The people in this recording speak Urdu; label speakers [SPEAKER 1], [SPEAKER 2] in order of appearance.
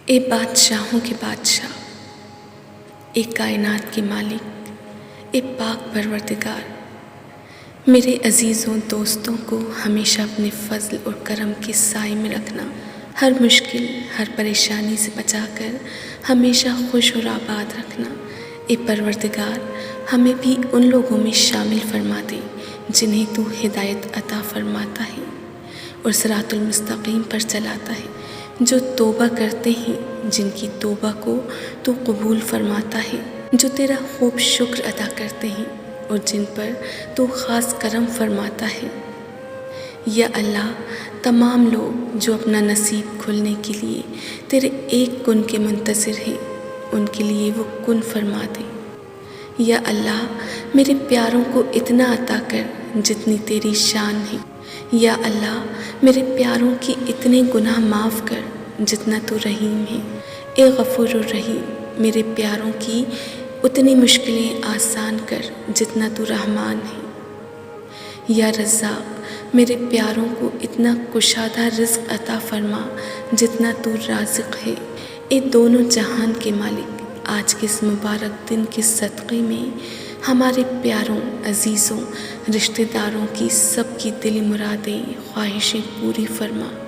[SPEAKER 1] اے بادشاہوں کے بادشاہ، اے کائنات کے مالک، اے پاک پروردگار، میرے عزیزوں دوستوں کو ہمیشہ اپنے فضل اور کرم کے سائے میں رکھنا، ہر مشکل ہر پریشانی سے بچا کر ہمیشہ خوش اور آباد رکھنا۔ اے پروردگار، ہمیں بھی ان لوگوں میں شامل فرما دے جنہیں تو ہدایت عطا فرماتا ہے اور صراط المستقیم پر چلاتا ہے، جو توبہ کرتے ہیں، جن کی توبہ کو تو قبول فرماتا ہے، جو تیرا خوب شکر ادا کرتے ہیں اور جن پر تو خاص کرم فرماتا ہے۔ یا اللہ، تمام لوگ جو اپنا نصیب کھلنے کے لیے تیرے ایک کن کے منتظر ہیں، ان کے لیے وہ کن فرما دے۔ یا اللہ، میرے پیاروں کو اتنا عطا کر جتنی تیری شان ہے۔ یا اللہ، میرے پیاروں کی اتنے گناہ معاف کر جتنا تو رحیم ہے۔ اے غفور الرحیم، میرے پیاروں کی اتنی مشکلیں آسان کر جتنا تو رحمان ہے۔ یا رزاق، میرے پیاروں کو اتنا کشادہ رزق عطا فرما جتنا تو رازق ہے۔ اے دونوں جہان کے مالک، آج کے اس مبارک دن کے صدقے میں ہمارے پیاروں، عزیزوں، رشتہ داروں کی سب کی دلی مرادیں، خواہشیں پوری فرما۔